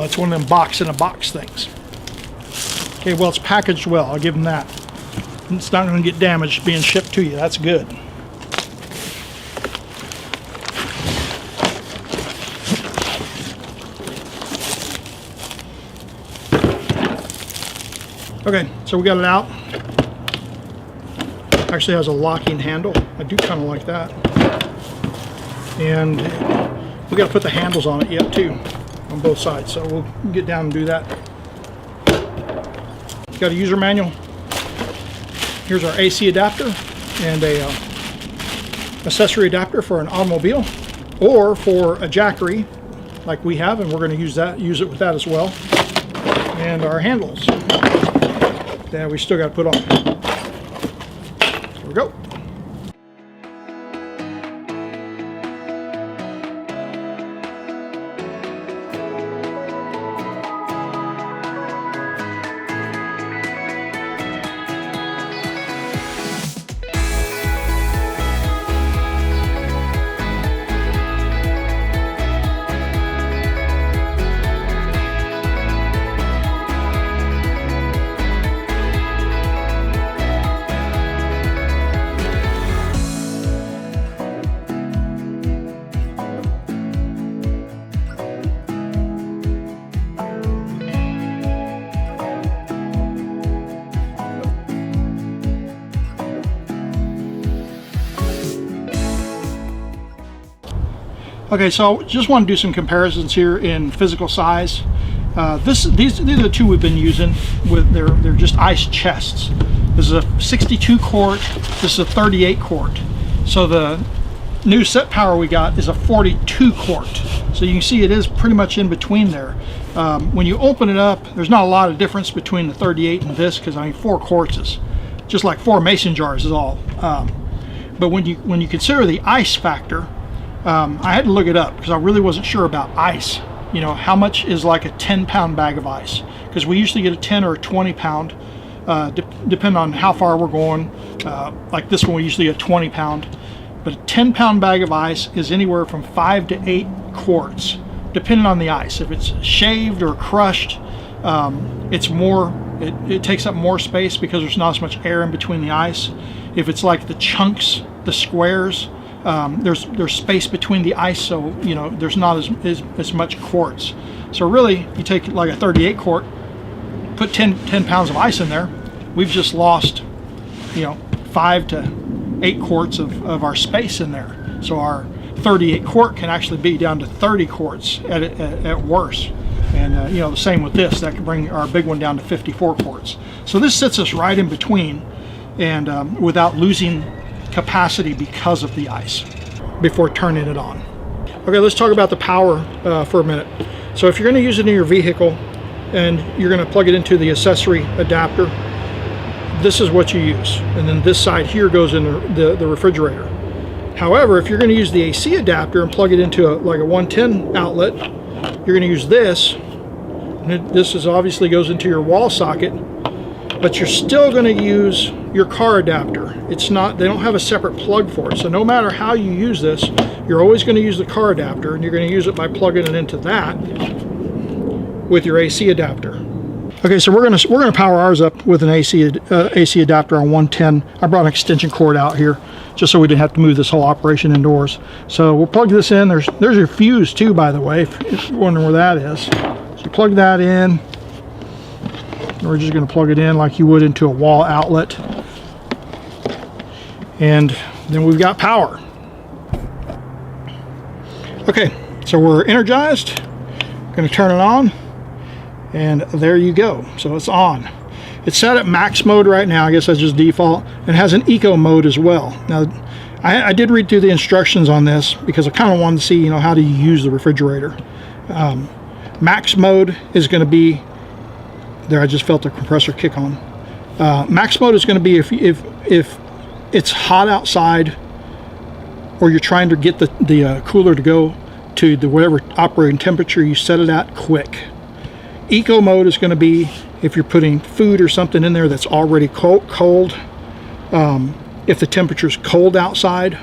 It's one of them box-in-a-box things. Okay, well, it's packaged well. I'll give them that. It's not going to get damaged being shipped to you. That's good. Okay, so we got it out. Actually has a locking handle. I do kind of like that. And we got to put the handles on it yet too, on both sides. So we'll get down and do that. Got a user manual. Here's our AC adapter and a accessory adapter for an automobile or for a jackery like we have, and we're going to use it with that as well. And our handles that we still got to put on. Here we go. Okay, so just want to do some comparisons here in physical size. These are the two we've been using. They're just ice chests. This is a 62 quart. This is a 38 quart. So the new Setpower we got is a 42 quart. So you can see it is pretty much in between there. When you open it up, there's not a lot of difference between the 38 and this, because I mean 4 quarts is just like 4 mason jars is all. But when you consider the ice factor, I had to look it up because I really wasn't sure about ice. You know, how much is like a 10-pound bag of ice? Because we usually get a 10 or a 20-pound, depending on how far we're going. Like this one, we usually get a 20-pound. But a 10-pound bag of ice is anywhere from 5 to 8 quarts, depending on the ice. If it's shaved or crushed, it's more. It takes up more space because there's not as much air in between the ice. If it's like the chunks, the squares, there's space between the ice, so you know there's not as much quarts. So really, you take like a 38 quart, put 10 pounds of ice in there, we've just lost, you know, 5 to 8 quarts of our space in there. So our 38 quart can actually be down to 30 quarts at worst. And you know, the same with this, that could bring our big one down to 54 quarts. So this sits us right in between, and without losing capacity because of the ice before turning it on. Okay, let's talk about the power for a minute. So if you're going to use it in your vehicle and you're going to plug it into the accessory adapter, this is what you use, and then this side here goes in the refrigerator. However, if you're going to use the AC adapter and plug it into like a 110 outlet, you're going to use this, and this is obviously goes into your wall socket, but you're still going to use your car adapter. It's not, they don't have a separate plug for it. So no matter how you use this, you're always going to use the car adapter, and you're going to use it by plugging it into that with your AC adapter. Okay, so we're gonna power ours up with an AC adapter on 110. I brought an extension cord out here just so we didn't have to move this whole operation indoors. So we'll plug this in. There's your fuse too, by the way, if you're wondering where that is. So you plug that in. We're just going to plug it in like you would into a wall outlet, and then we've got power. Okay, so we're energized. Going to turn it on, and there you go. So it's on. It's set at max mode right now. I guess that's just default. It has an eco mode as well. Now, I did read through the instructions on this because I kind of wanted to see, you know, how do you use the refrigerator. Max mode is going to be there. I just felt the compressor kick on. Max mode is going to be if it's hot outside, or you're trying to get the cooler to go to the whatever operating temperature you set it at quick. Eco mode is going to be if you're putting food or something in there that's already cold, if the temperature's cold outside,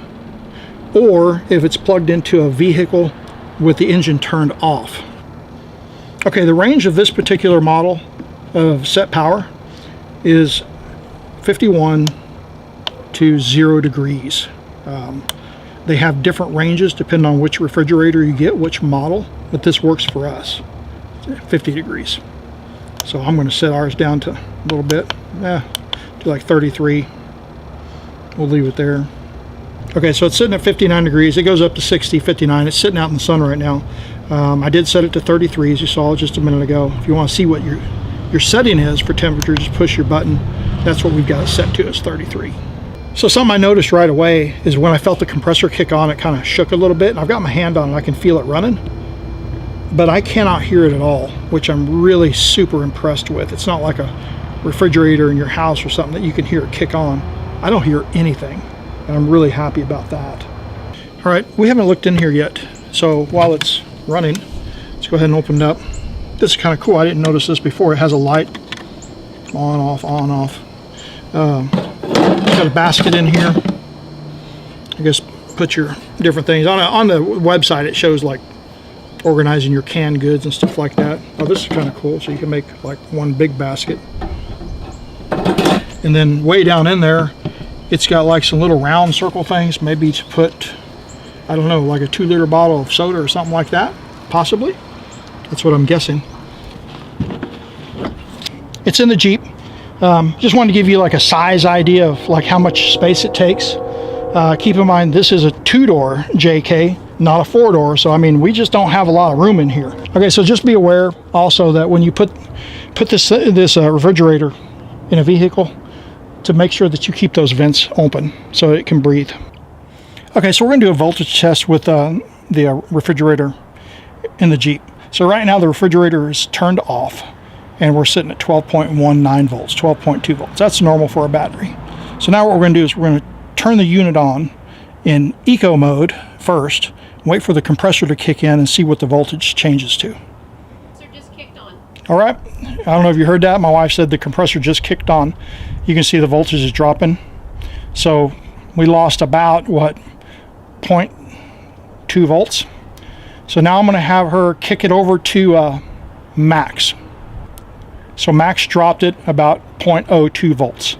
or if it's plugged into a vehicle with the engine turned off. Okay, the range of this particular model of Setpower is 51 to 0 degrees. They have different ranges depending on which refrigerator you get, which model, but this works for us, 50 degrees. So I'm going to set ours down to a little bit, to like 33. We'll leave it there. Okay, so it's sitting at 59 degrees. It goes up to 60, 59. It's sitting out in the sun right now. I did set it to 33, as you saw just a minute ago. If you want to see what your setting is for temperature, just push your button. That's what we've got it set to, is 33. So something I noticed right away is when I felt the compressor kick on, it kind of shook a little bit, and I've got my hand on it, I can feel it running, but I cannot hear it at all, which I'm really super impressed with. It's not like a refrigerator in your house or something that you can hear it kick on. I don't hear anything, and I'm really happy about that. All right, we haven't looked in here yet, so while it's running, let's go ahead and open it up. This is kind of cool. I didn't notice this before. It has a light, on, off, on, off. Got a basket in here. I guess put your different things on the website. It shows like organizing your canned goods and stuff like that. Oh, this is kind of cool. So you can make like one big basket, and then way down in there, it's got like some little round circle things, maybe to put, I don't know, like a 2-liter bottle of soda or something like that, possibly. That's what I'm guessing. It's in the Jeep. Just wanted to give you like a size idea of like how much space it takes. Keep in mind, this is a 2-door JK, not a 4-door. So, I mean, we just don't have a lot of room in here. Okay, so just be aware also that when you put this refrigerator in a vehicle, to make sure that you keep those vents open so it can breathe. Okay, so we're gonna do a voltage test with the refrigerator in the Jeep. So right now the refrigerator is turned off, and we're sitting at 12.19 volts, 12.2 volts. That's normal for a battery. So now what we're going to do is we're going to turn the unit on in eco mode first, wait for the compressor to kick in and see what the voltage changes to. So just kicked on. All right. I don't know if you heard that. My wife said the compressor just kicked on. You can see the voltage is dropping. So we lost about, what, 0.2 volts. So now I'm going to have her kick it over to max. So max dropped it about 0.02 volts.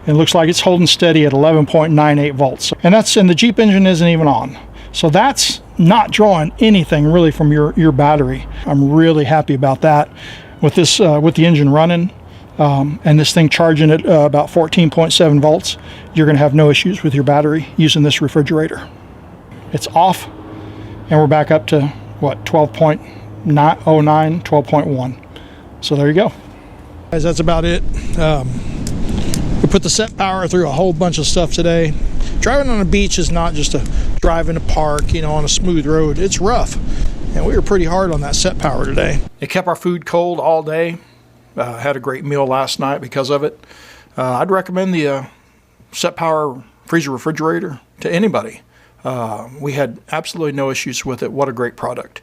It looks like it's holding steady at 11.98 volts. And the Jeep engine isn't even on. So that's not drawing anything really from your battery. I'm really happy about that. With this, with the engine running and this thing charging at about 14.7 volts, you're going to have no issues with your battery using this refrigerator. It's off, and we're back up to what, 12.09, 12.1. So there you go. Guys, that's about it. We put the Setpower through a whole bunch of stuff today. Driving on a beach is not just a drive in a park, you know, on a smooth road. It's rough. And we were pretty hard on that Setpower today. It kept our food cold all day. Had a great meal last night because of it. I'd recommend the Setpower freezer refrigerator to anybody. We had absolutely no issues with it. What a great product.